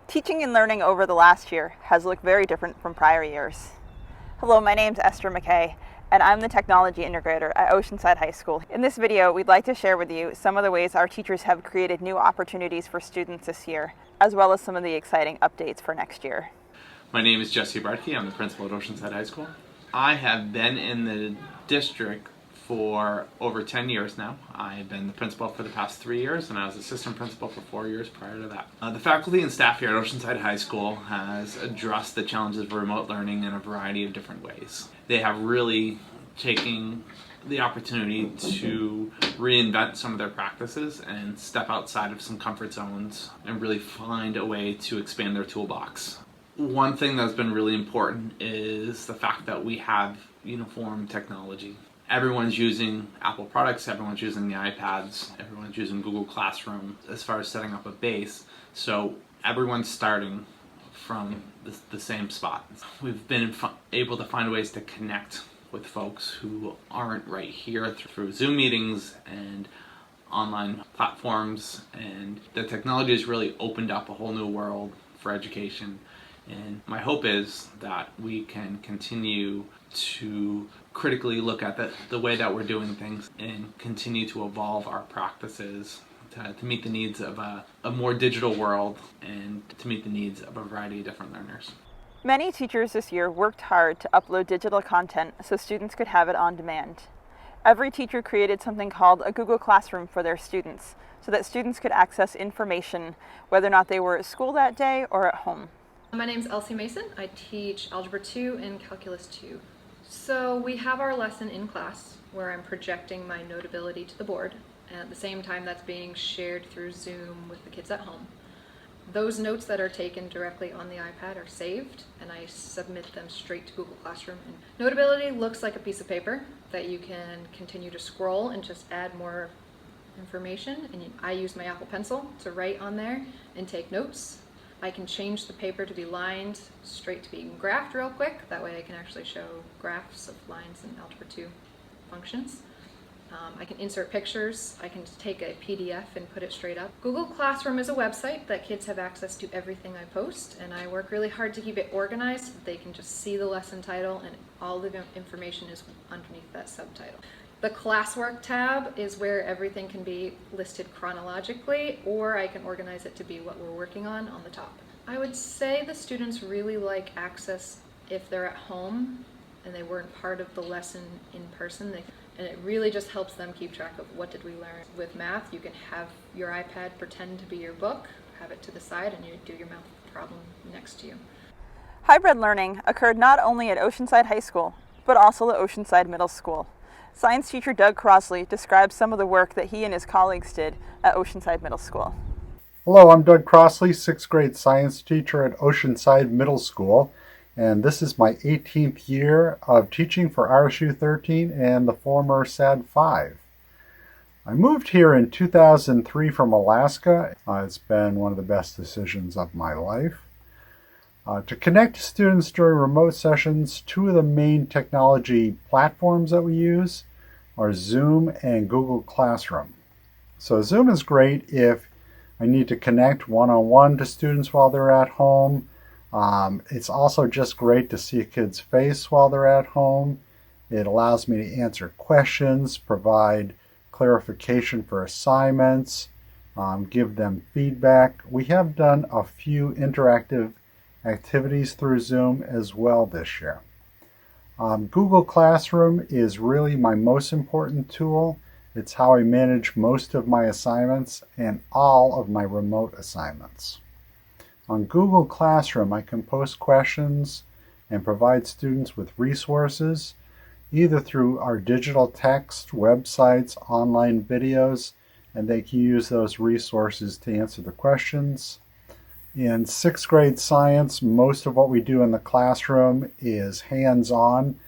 Teaching and learning over the last year has looked very different from prior years. Hello, my name's Esther McKay, and I'm the Technology Integrator at Oceanside High School. In this video, we'd like to share with you some of the ways our teachers have created new opportunities for students this year, as well as some of the exciting updates for next year. My name is Jesse Bartkey. I'm the principal at Oceanside High School. I have been in the district for over 10 years now. I've been the principal for the past 3 years, and I was assistant principal for 4 years prior to that. The faculty and staff here at Oceanside High School has addressed the challenges of remote learning in a variety of different ways. They have really taken the opportunity to reinvent some of their practices and step outside of some comfort zones and really find a way to expand their toolbox. One thing that's been really important is the fact that we have uniform technology. Everyone's using Apple products, everyone's using the iPads, everyone's using Google Classroom as far as setting up a base. So everyone's starting from the same spot. We've been able to find ways to connect with folks who aren't right here through Zoom meetings and online platforms, and the technology has really opened up a whole new world for education. And my hope is that we can continue to critically look at the way that we're doing things and continue to evolve our practices to meet the needs of a more digital world and to meet the needs of a variety of different learners. Many teachers this year worked hard to upload digital content so students could have it on demand. Every teacher created something called a Google Classroom for their students so that students could access information whether or not they were at school that day or at home. My name is Elsie Mason. I teach Algebra 2 and Calculus 2. So we have our lesson in class where I'm projecting my notability to the board, and at the same time that's being shared through Zoom with the kids at home. Those notes that are taken directly on the iPad are saved, and I submit them straight to Google Classroom. And notability looks like a piece of paper that you can continue to scroll and just add more information, and I use my Apple Pencil to write on there and take notes. I can change the paper to be lined straight to being graphed real quick. That way I can actually show graphs of lines in Algebra 2 functions. I can insert pictures. I can take a PDF and put it straight up. Google Classroom is a website that kids have access to everything I post, and I work really hard to keep it organized so that they can just see the lesson title and all the information is underneath that subtitle. The classwork tab is where everything can be listed chronologically, or I can organize it to be what we're working on the top. I would say the students really like access if they're at home and they weren't part of the lesson in person. And it really just helps them keep track of what did we learn. With math, you can have your iPad pretend to be your book, have it to the side, and you do your math problem next to you. Hybrid learning occurred not only at Oceanside High School, but also at Oceanside Middle School. Science teacher Doug Crossley describes some of the work that he and his colleagues did at Oceanside Middle School. Hello, I'm Doug Crossley, 6th grade science teacher at Oceanside Middle School, and this is my 18th year of teaching for RSU 13 and the former SAD 5. I moved here in 2003 from Alaska. It's been one of the best decisions of my life. To connect students during remote sessions, two of the main technology platforms that we use are Zoom and Google Classroom. So Zoom is great if I need to connect one-on-one to students while they're at home. It's also just great to see a kid's face while they're at home. It allows me to answer questions, provide clarification for assignments, give them feedback. We have done a few interactive activities through Zoom as well this year. Google Classroom is really my most important tool. It's how I manage most of my assignments and all of my remote assignments. On Google Classroom, I can post questions and provide students with resources, either through our digital text, websites, online videos, and they can use those resources to answer the questions. In 6th grade science, most of what we do in the classroom is hands-on,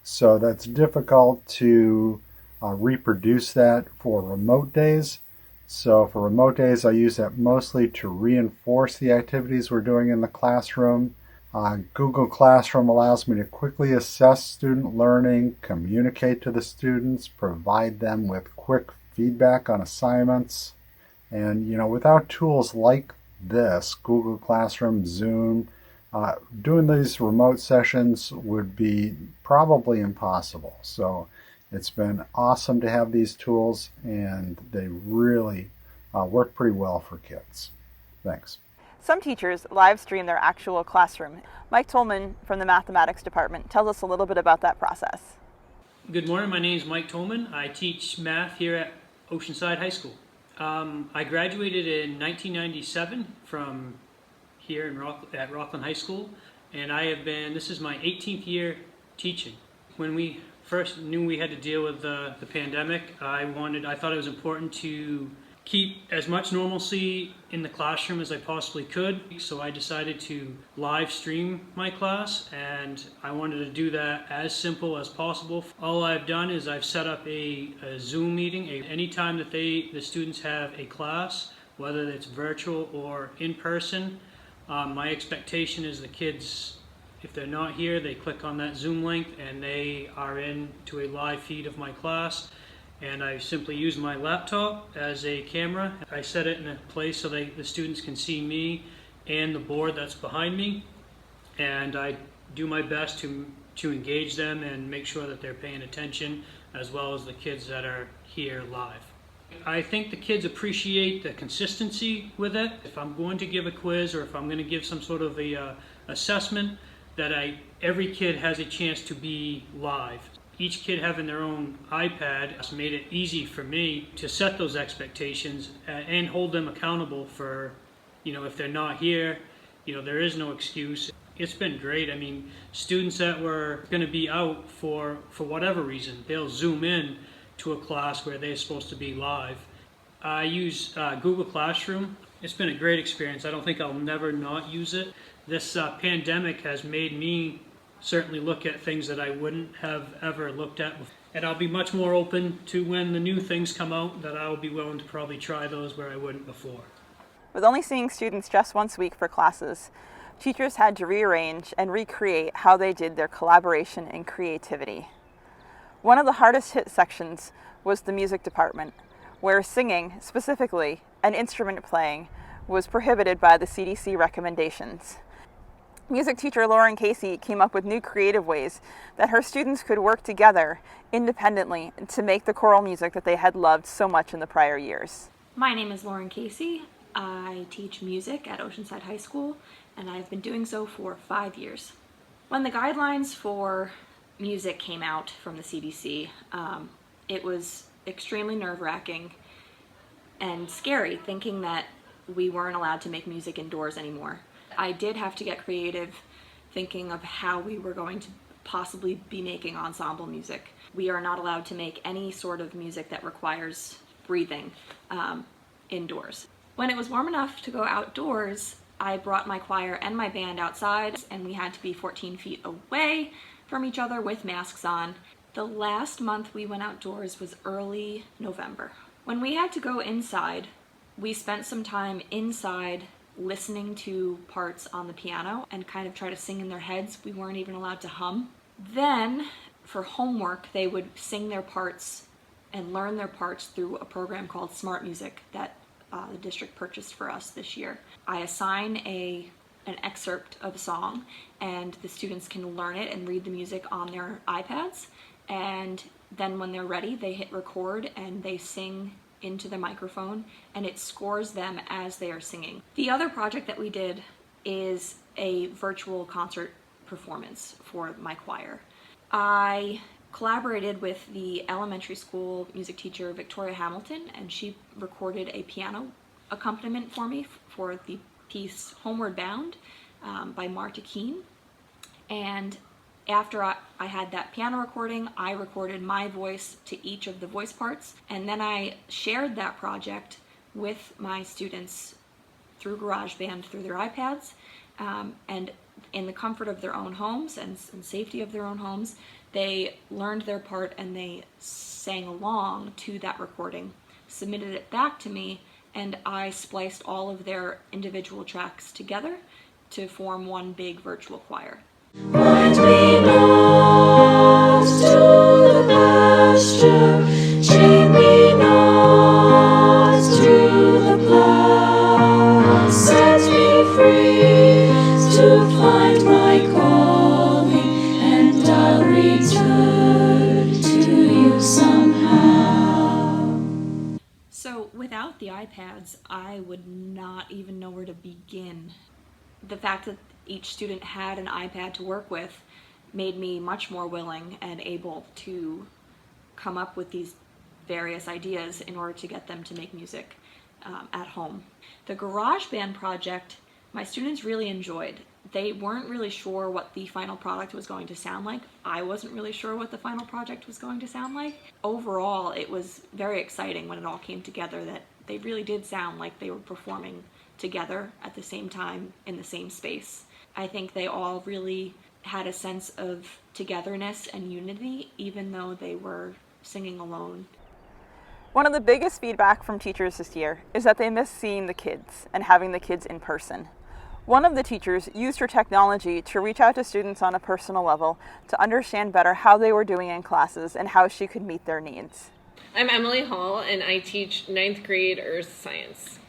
so that's difficult to reproduce that for remote days. So for remote days, I use that mostly to reinforce the activities we're doing in the classroom. Google Classroom allows me to quickly assess student learning, communicate to the students, provide them with quick feedback on assignments. And without tools like this, Google Classroom, Zoom, doing these remote sessions would be probably impossible. So it's been awesome to have these tools, and they really work pretty well for kids. Thanks. Some teachers live stream their actual classroom. Mike Tolman from the mathematics department tells us a little bit about that process. Good morning, my name is Mike Tolman. I teach math here at Oceanside High School. I graduated in 1997 from here at Rockland High School, and this is my 18th year teaching. When we first knew we had to deal with the pandemic, I thought it was important to keep as much normalcy in the classroom as I possibly could. So I decided to live stream my class, and I wanted to do that as simple as possible. All I've done is I've set up a Zoom meeting. Anytime that the students have a class, whether it's virtual or in person, my expectation is the kids, if they're not here, they click on that Zoom link and they are in to a live feed of my class. And I simply use my laptop as a camera. I set it in a place so the students can see me and the board that's behind me. And I do my best to engage them and make sure that they're paying attention, as well as the kids that are here live. I think the kids appreciate the consistency with it. If I'm going to give a quiz or if I'm going to give some sort of a assessment, that every kid has a chance to be live. Each kid having their own iPad has made it easy for me to set those expectations and hold them accountable for, if they're not here, there is no excuse. It's been great. I mean, students that were going to be out for whatever reason, they'll Zoom in to a class where they're supposed to be live. I use Google Classroom. It's been a great experience. I don't think I'll never not use it. This pandemic has made me certainly look at things that I wouldn't have ever looked at before. And I'll be much more open to when the new things come out, that I'll be willing to probably try those where I wouldn't before. With only seeing students just once a week for classes, teachers had to rearrange and recreate how they did their collaboration and creativity. One of the hardest hit sections was the music department, where singing, specifically, and instrument playing, was prohibited by the CDC recommendations. Music teacher Lauren Casey came up with new creative ways that her students could work together independently to make the choral music that they had loved so much in the prior years. My name is Lauren Casey. I teach music at Oceanside High School, and I've been doing so for 5 years. When the guidelines for music came out from the CDC, it was extremely nerve-wracking and scary, thinking that we weren't allowed to make music indoors anymore. I did have to get creative, thinking of how we were going to possibly be making ensemble music. We are not allowed to make any sort of music that requires breathing indoors. When it was warm enough to go outdoors, I brought my choir and my band outside, and we had to be 14 feet away from each other with masks on. The last month we went outdoors was early November. When we had to go inside, we spent some time inside listening to parts on the piano and kind of try to sing in their heads. We weren't even allowed to hum. Then, for homework, they would sing their parts and learn their parts through a program called Smart Music that the district purchased for us this year. I assign an excerpt of a song, and the students can learn it and read the music on their iPads, and then when they're ready, they hit record and they sing into the microphone, and it scores them as they are singing. The other project that we did is a virtual concert performance for my choir. I collaborated with the elementary school music teacher Victoria Hamilton, and she recorded a piano accompaniment for me for the piece Homeward Bound by Marta Keene. And after I had that piano recording, I recorded my voice to each of the voice parts, and then I shared that project with my students through GarageBand, through their iPads, and in the comfort of their own homes and safety of their own homes, they learned their part and they sang along to that recording, submitted it back to me, and I spliced all of their individual tracks together to form one big virtual choir. Point me not to the pasture, chain me not to the plough. Set iPads, I would not even know where to begin. The fact that each student had an iPad to work with made me much more willing and able to come up with these various ideas in order to get them to make music at home. The GarageBand project, my students really enjoyed. They weren't really sure what the final product was going to sound like. I wasn't really sure what the final project was going to sound like. Overall, it was very exciting when it all came together that they really did sound like they were performing together at the same time in the same space. I think they all really had a sense of togetherness and unity, even though they were singing alone. One of the biggest feedback from teachers this year is that they miss seeing the kids and having the kids in person. One of the teachers used her technology to reach out to students on a personal level to understand better how they were doing in classes and how she could meet their needs. I'm Emily Hall, and I teach 9th grade Earth Science.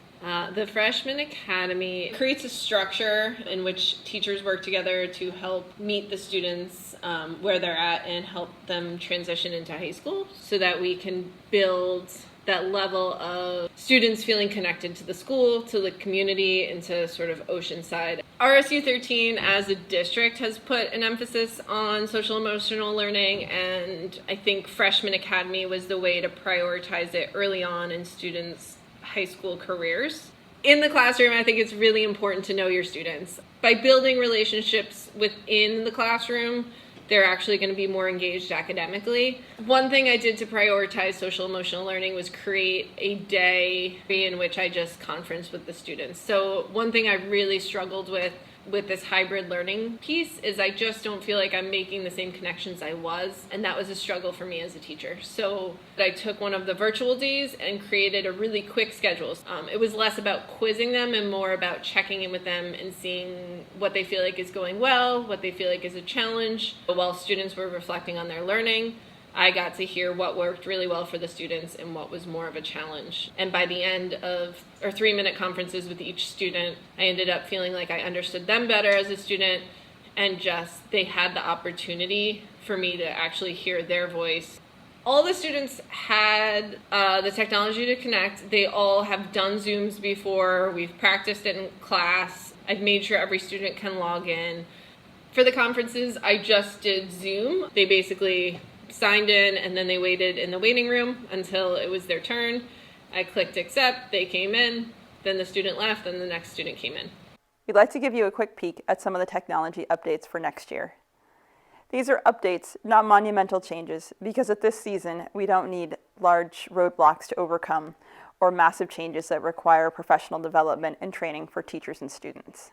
The Freshman Academy creates a structure in which teachers work together to help meet the students where they're at and help them transition into high school so that we can build that level of students feeling connected to the school, to the community, and to sort of Oceanside. RSU 13 as a district has put an emphasis on social emotional learning, and I think Freshman Academy was the way to prioritize it early on in students' high school careers. In the classroom, I think it's really important to know your students. By building relationships within the classroom, they're actually going to be more engaged academically. One thing I did to prioritize social emotional learning was create a day in which I just conference with the students. So one thing I really struggled with this hybrid learning piece is I just don't feel like I'm making the same connections I was, and that was a struggle for me as a teacher. So I took one of the virtual days and created a really quick schedule. It was less about quizzing them and more about checking in with them and seeing what they feel like is going well, what they feel like is a challenge. While students were reflecting on their learning, I got to hear what worked really well for the students and what was more of a challenge. And by the end of our 3-minute conferences with each student, I ended up feeling like I understood them better as a student, and just they had the opportunity for me to actually hear their voice. All the students had the technology to connect. They all have done Zooms before. We've practiced it in class. I've made sure every student can log in. For the conferences, I just did Zoom. They basically signed in and then they waited in the waiting room until it was their turn. I clicked accept, they came in, then the student left, then the next student came in. We'd like to give you a quick peek at some of the technology updates for next year. These are updates, not monumental changes, because at this season we don't need large roadblocks to overcome or massive changes that require professional development and training for teachers and students.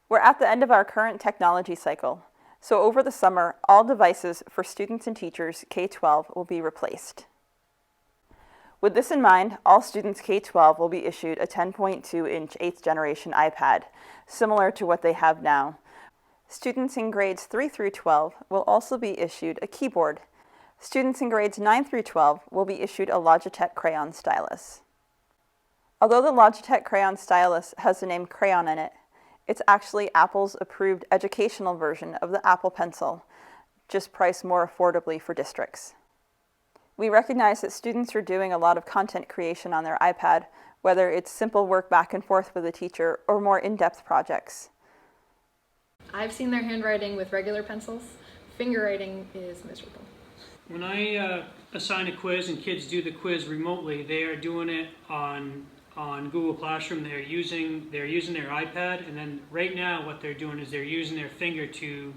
We're at the end of our current technology cycle. So over the summer, all devices for students and teachers K-12 will be replaced. With this in mind, all students K-12 will be issued a 10.2-inch 8th generation iPad, similar to what they have now. Students in grades 3 through 12 will also be issued a keyboard. Students in grades 9 through 12 will be issued a Logitech crayon stylus. Although the Logitech crayon stylus has the name crayon in it, it's actually Apple's approved educational version of the Apple Pencil, just priced more affordably for districts. We recognize that students are doing a lot of content creation on their iPad, whether it's simple work back and forth with a teacher or more in-depth projects. I've seen their handwriting with regular pencils. Finger writing is miserable. When I assign a quiz and kids do the quiz remotely, they are doing it on Google Classroom. They're using their iPad, and then right now what they're doing is they're using their finger to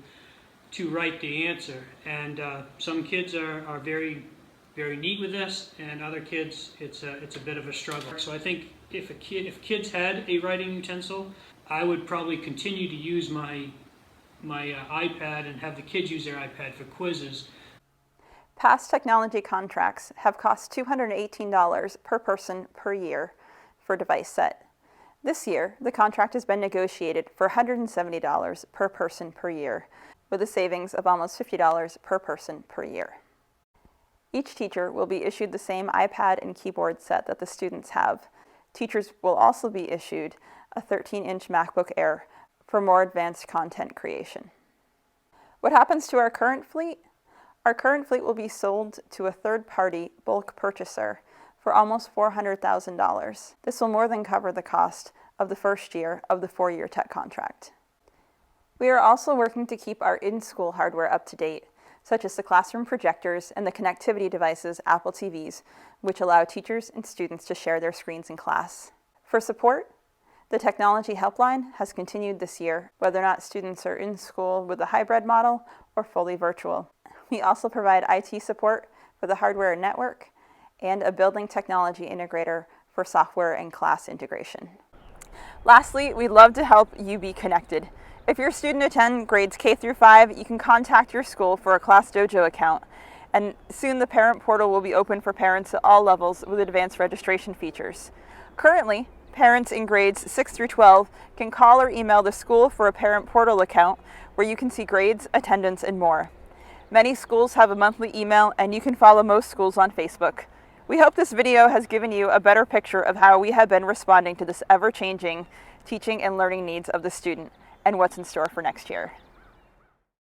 write the answer. And some kids are very neat with this, and other kids it's a bit of a struggle. So I think if kids had a writing utensil, I would probably continue to use my iPad and have the kids use their iPad for quizzes. Past technology contracts have cost $218 per person per year for device set. This year, the contract has been negotiated for $170 per person per year, with a savings of almost $50 per person per year. Each teacher will be issued the same iPad and keyboard set that the students have. Teachers will also be issued a 13-inch MacBook Air for more advanced content creation. What happens to our current fleet? Our current fleet will be sold to a third-party bulk purchaser for almost $400,000. This will more than cover the cost of the first year of the 4-year tech contract. We are also working to keep our in-school hardware up to date, such as the classroom projectors and the connectivity devices, Apple TVs, which allow teachers and students to share their screens in class. For support, the Technology Helpline has continued this year, whether or not students are in school with a hybrid model or fully virtual. We also provide IT support for the hardware and network, and a building technology integrator for software and class integration. Lastly, we'd love to help you be connected. If your student attends grades K through 5, you can contact your school for a Class Dojo account, and soon the parent portal will be open for parents at all levels with advanced registration features. Currently, parents in grades 6 through 12 can call or email the school for a parent portal account where you can see grades, attendance, and more. Many schools have a monthly email, and you can follow most schools on Facebook. We hope this video has given you a better picture of how we have been responding to this ever-changing teaching and learning needs of the student and what's in store for next year.